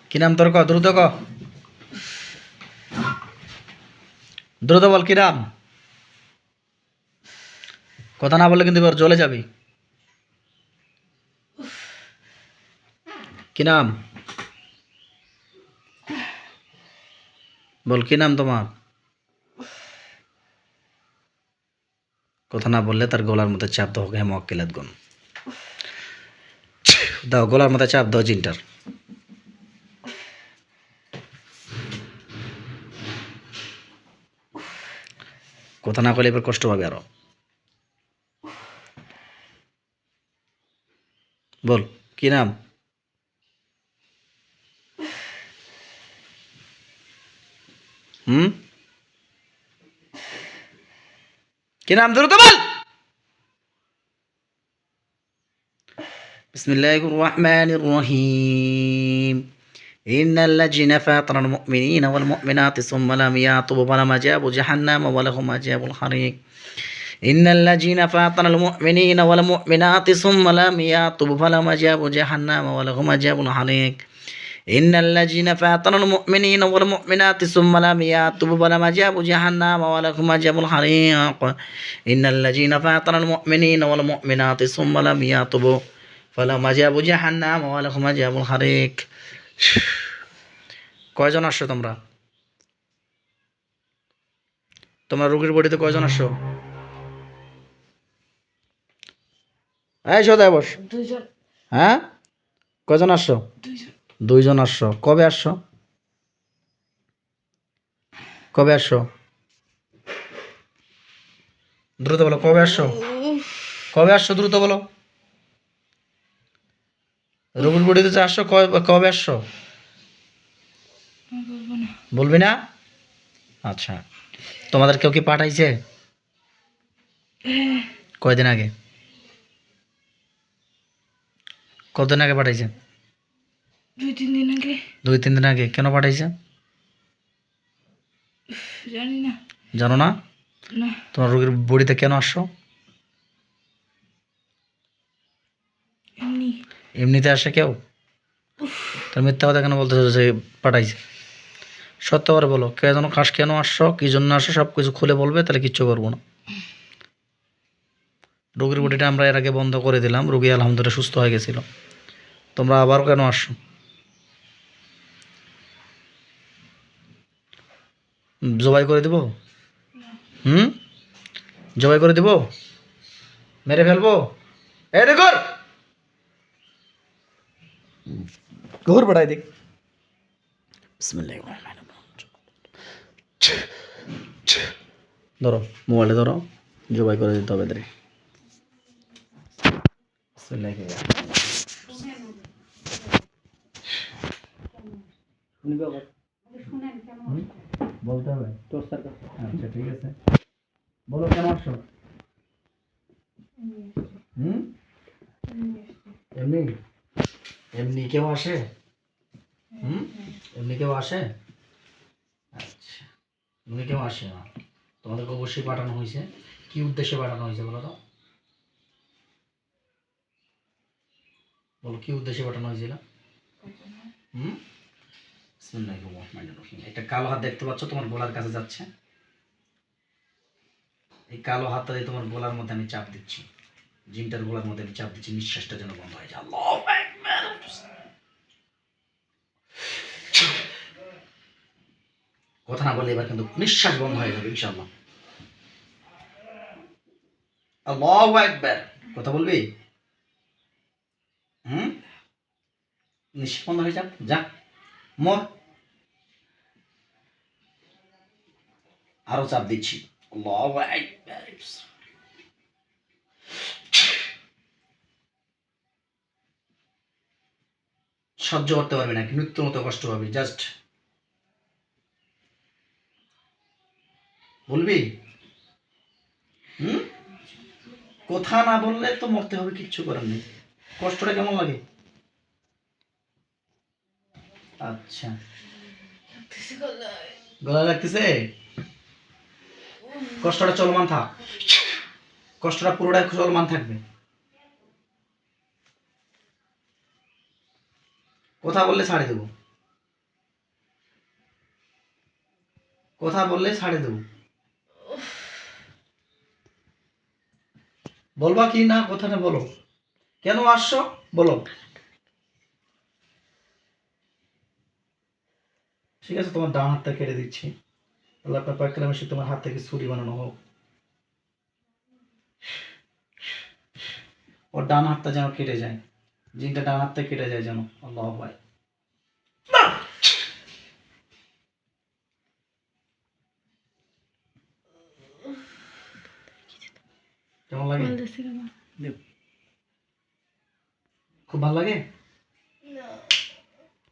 কি নাম তোর? ক দ্রুত ক, দ্রুত বল কি নাম। কথা না বললে কিন্তু এবার জ্বলে যাবি। কি নাম বল, কি নাম তোমার? কথা না বললে তার গলার মধ্যে চাপ দাও। হ্যাঁ মক্কেলাত গুন দাও, গলার মধ্যে চাপ দাও জিনটার। কথা না বলে এবার কষ্ট পাবে আরো। বল কি নাম? হুম, কি নাম দ্রুত বল। বিসমিল্লাহির রহমানির রহিম। إن الذين فاطروا المؤمنين والمؤمنات ثم لم يتوبوا فلهم عذاب جهنم ولهم عذاب الحريق. إن الذين فاطروا المؤمنين والمؤمنات ثم لم يتوبوا فلهم عذاب جهنم ولهم عذاب الحريق. إن الذين فاطروا المؤمنين والمؤمنات ثم لم يتوبوا فلهم عذاب جهنم ولهم عذاب الحريق. إن الذين فاطروا المؤمنين والمؤمنات ثم لم يتوبوا فلهم عذاب جهنم ولهم عذاب الحريق. কয়জন আসছো তোমরা? তোমরা রোগীর বডিতে কয়জন আসছো? এই সদায় বস। হ্যাঁ, কয়জন আসছো? দুইজন আসছো। কবে আসছো? কবে আসছো? দ্রুত বলো, কবে আসছো? কবে আসছো দ্রুত বলো। রোগীর বডিতে যে আসছো কবে আসছো? বলবি না? আচ্ছা, তোমাদের কেউ কি পাঠাইছে? কয়দিন আগে? কতদিন আগে পাঠাইছে? 2-3 দিন আগে। 2-3 দিন আগে। কেন পাঠাইছে জানি না। জানো না? না। তোমার রোগীর বডিতে কেন আসছো? এমনি। এমনিতে আসে কেউ? তার মিথ্যা কথা কেন বলতেছো যে পাঠাইছে? সত্য করে বলো, কেন কেন আসছো, কি জন্য আসছো, সব কিছু খুলে বলবে, তাহলে কিচ্ছু করবো না। রোগীর বডিটা আমরা এর আগে বন্ধ করে দিলাম, রোগী আলহামদুলিল্লাহ সুস্থ হয়ে গেছিল। তোমরা আবারও কেন আসছো? জবাই করে দিব? হুম, জবাই করে দিব? মেরে ফেলবো? এই দেখো, ঘুর বাড়াই দেখ। বিসমিল্লাহির রহমানির রহিম। ধরো মোবাইলে, ধরো, জবাই করে দিতে হবে এদের। বিসমিল্লাহির রহমানির রহিম। শুনবে আবার? বলতে হবে তোর স্যার কাছে। আচ্ছা ঠিক আছে, বলো কেন আসছো? হুম, এমনি? এমনি কেউ আসে? হুম, এমনি কেউ আসে? আচ্ছা, এমনি কেউ আসে না। তোমাদেরকে অবশ্যই পাঠানো হয়েছে। কি উদ্দেশ্যে পাঠানো হয়েছে বলো তো? বলো কি উদ্দেশ্যে পাঠানো হয়েছিল? হুম, বিসমিল্লাহির রহমানির রহিম। একটা কালো হাত দেখতে পাচ্ছ তোমার গলার কাছে যাচ্ছে। এই কালো হাতটা দিয়ে তোমার গলার মধ্যে আমি চাপ দিচ্ছি, জিনটার গলার মধ্যে আমি চাপ দিচ্ছি, নিঃশ্বাসটা যেন বন্ধ হয়ে যায়। আল্লাহু আকবার। কথা না বলে এবার কিন্তু নিঃশ্বাস বন্ধ হয়ে যাবে ইনশাআল্লাহ। আল্লাহু আকবার। কথা বলবি? হুম, নিঃশ্বাস বন্ধ হয়ে যাক, যা মর। আরো চাপ দিচ্ছি। আল্লাহু আকবার। সহ্য করতে পারবি না, মৃত্যুর মতো কষ্ট পাবি। জাস্ট বলবি? হুম, কথা না বললে তো মরতে হবে, কিচ্ছু করার নেই। কষ্টটা কেমন লাগে? আচ্ছা, গলা লাগতেছে? কষ্টটা চলমান থাক, কষ্টটা পুরোটাই চলমান থাকবে। কথা বললে ছাড়ে দেবো। কথা বললে ছাড়ে দেবো। বলবা কি না কথাটা বলো, কেন আসছো বলো। ঠিক আছে, তোমার ডান হাতটা কেটে দিচ্ছি। আল্লাহ আপনার পাক কালামে তোমার হাত থেকে ছুরি বানানো হোক। ওর ডান হাতটা যেন কেটে যায়, জিনটা ডান হাতটা কেটে যায় যেন। আল্লাহ ভাই, কেমন লাগে? বলতেছি কেন? খুব ভালো লাগে।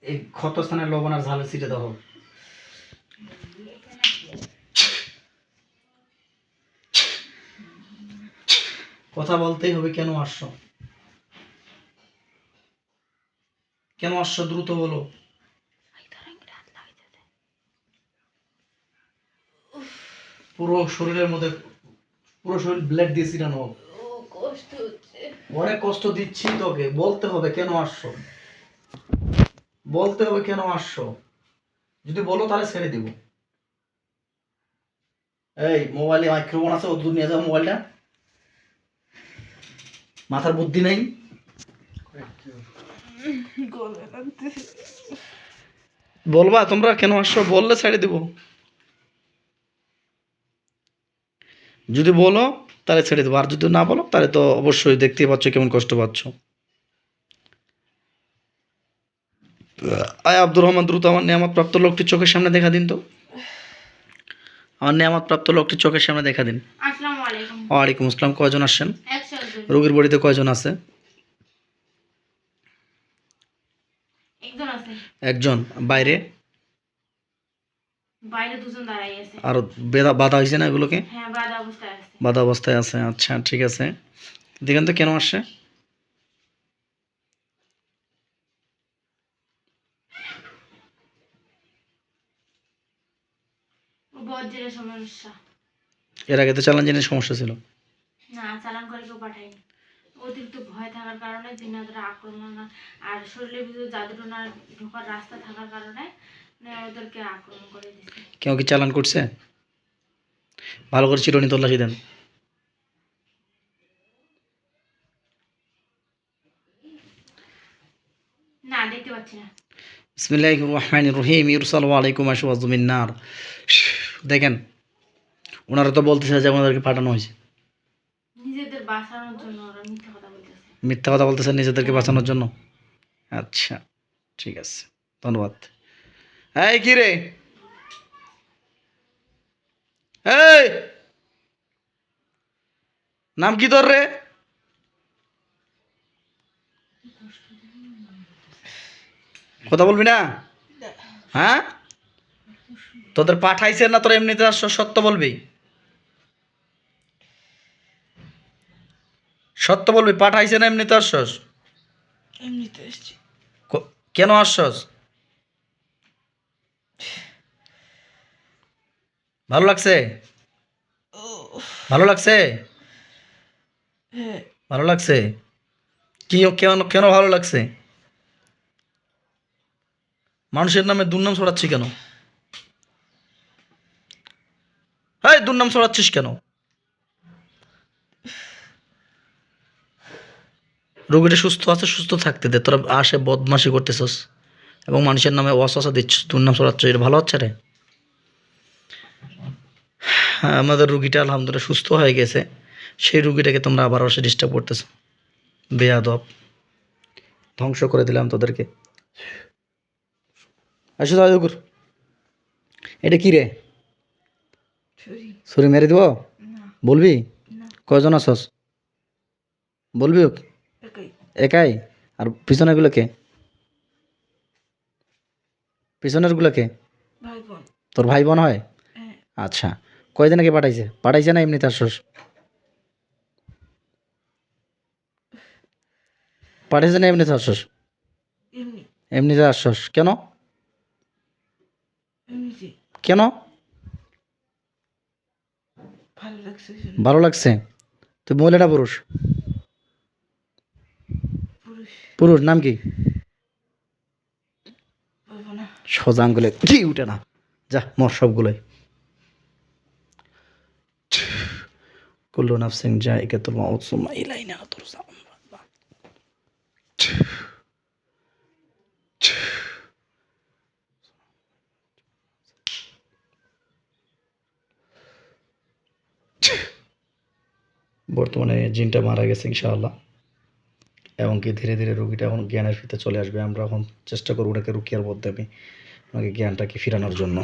এই ক্ষত স্থানে লবণ আর ঝাল ছিটে দাও। কথা বলতেই হবে, কেন আসছো, কেন আসছো দ্রুত বলো। পুরো শরীরের মধ্যে, পুরো শরীর ব্লেড দিয়ে ছিটানো হোক। কষ্ট হচ্ছে। অনেক কষ্ট দিচ্ছি তোকে, বলতে হবে কেন আসছো, বলতে হবে কেন আসছো। যদি বলো তাহলে ছেড়ে দিব। এই মোবাইলে মাইক্রোফোন আছে, ও দূর নিয়ে যাও মোবাইলটা। মাথার বুদ্ধি নেই। গলা লাগতেছে। বলবা তোমরা কেন আসছো, বললে ছেড়ে দিব। যদি বলো তাহলে ছেড়ে দেবো, আর যদি না বলো তাহলে তো অবশ্যই দেখতেই পাচ্ছ কেমন কষ্ট পাচ্ছ। আয় আব্দুর রহমান, দ্রুত আমার নিয়ামত প্রাপ্ত লোকটির চোখের সামনে দেখা দিন তো। আমার নিয়ামত প্রাপ্ত লোকটির চোখের সামনে দেখা দিন। আসসালামু আলাইকুম। ওয়ালাইকুম আসসালাম। কয়জন আসছেন? 100 জন। রোগীর বডিতে কয়জন আছে? একজন আছে। একজন। বাইরে? বাইরে দুজন দাঁড়াই আছে। আর বাধা হয়েছে না এগুলোকে? হ্যাঁ, বাদ অবস্থায় আছে। বাধা অবস্থায় আছে, আচ্ছা ঠিক আছে। দেখেন তো কেন আসছে। বজ্রের সমস্যা। এর আগে তো চালান জানির সমস্যা ছিল। না, চালান করে কেউ পাঠায়নি। অতিরিক্ত ভয় থাকার কারণে জিনাদের আক্রমণ আর শরীরের ভিতরে জাদুটোনা ঢোকার রাস্তা থাকার কারণে ওদেরকে আক্রমণ করে দিচ্ছে। কেউ কি চালান করছে? ভালো করে চিরুনি তল্লাশি দেন। না, দেখতে পাচ্ছি না। বিসমিল্লাহির রহমানির রহিম। ইরসালু আলাইকুম আশওয়াযু মিন নার। দেখেন, ওনারা তো বলতেছে যে ওনাদেরকে পাঠানো হয়েছে। নিজেদের বাঁচানোর জন্য ওরা মিথ্যা কথা বলতেছে। মিথ্যা কথা বলতেছে নিজেদেরকে বাঁচানোর জন্য। আচ্ছা ঠিক আছে, ধন্যবাদ। এই কি রে, এই নাম কি তোর রে? কথা বলবি না? হ্যাঁ, তোদের পাঠাইছে না তোরা এমনিতে আসছো? সত্য বলবি, সত্য বলবি, পাঠাইছে না এমনিতে আসছস? এমনিতে এসছি। কেন আসছস? ভালো লাগছে? ভালো লাগছে? হ্যাঁ। ভালো লাগছে? কি কেন, কেন ভালো লাগছে? মানুষের নামে দুর্নাম ছড়াচ্ছি কেন? এই দুর্নাম ছড়াচ্ছিস কেন? রোগীটা সুস্থ আছে, সুস্থ থাকতে দে। তোরা আসে বদমাশি করতেছস এবং মানুষের নামে ওয়াসওয়াসা দিচ্ছিস, দুর্নাম ছড়াচ্ছ, এটা ভালো হচ্ছে রে? হ্যাঁ, আমাদের রুগীটা আলহামদুলিল্লাহ সুস্থ হয়ে গেছে, সেই রুগীটাকে তোমরা আবার এসে ডিস্টার্ব করতেছো। বেয়াদব, ধ্বংস করে দিলাম তোদেরকে। আসো দাদুকুর, এটা কি রে? ছুরি মেরে দিব? বলবি? কয়জন আসস বলবি? একাই? আর পিছনেরগুলো কে? পিছনেরগুলো কে? ভাই বোন। তোর ভাই বোন হয়? আচ্ছা, কয়জনকে পাঠাইছে? পাঠাইছে না এমনিতে আসস? পাঠাইছে না এমনিতে আসস? এমনিতে আসস কেন? কেন? ভালো লাগছে। তুই মহিলা না পুরুষ? পুরুষ। নাম কি? সোজা আঙ্গুলে কি উঠে না, যা মর সবগুলোই। কুল্লু নাফসিন জায়গাতুল মাউত সুম্মা ইলাইনা তুরজাউন। বর্তমানে জিনটা মারা গেছে ইনশাআল্লাহ, এবং কি ধীরে ধীরে রোগীটা এখন জ্ঞানের ফিতে চলে আসবে। আমরা এখন চেষ্টা করবো ওটাকে রুকিয়ার মাধ্যমে ওনাকে জ্ঞানটাকে ফিরানোর জন্য।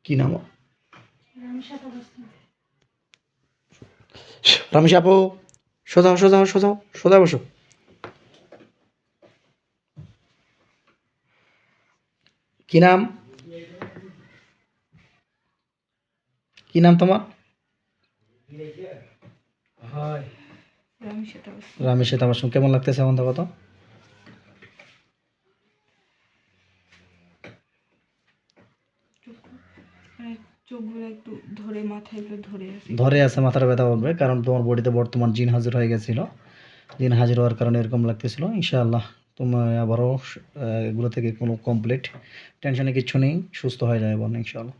কি নাম? রামেশ আপু, সোজাও সোজাও সোজাও সোজা বসো। কি নাম? কি নাম তোমার? রামেশ আমার সঙ্গে কেমন লাগতেছে এখন দেখো তো? চোখগুলো একটু ধরে, মাথায় ধরে আছে, ধরে আছে, মাথার ব্যথা উঠবে, কারণ তোমার বডিতে বর্তমান জিন হাজির হয়ে গেছিল। জিন হাজির হওয়ার কারণে এরকম লাগতেছিল। ইনশাআল্লাহ তোমার আবারও এগুলো থেকে কোনো কমপ্লিট টেনশনে কিচ্ছু নেই, সুস্থ হয়ে যাবে ইনশাআল্লাহ।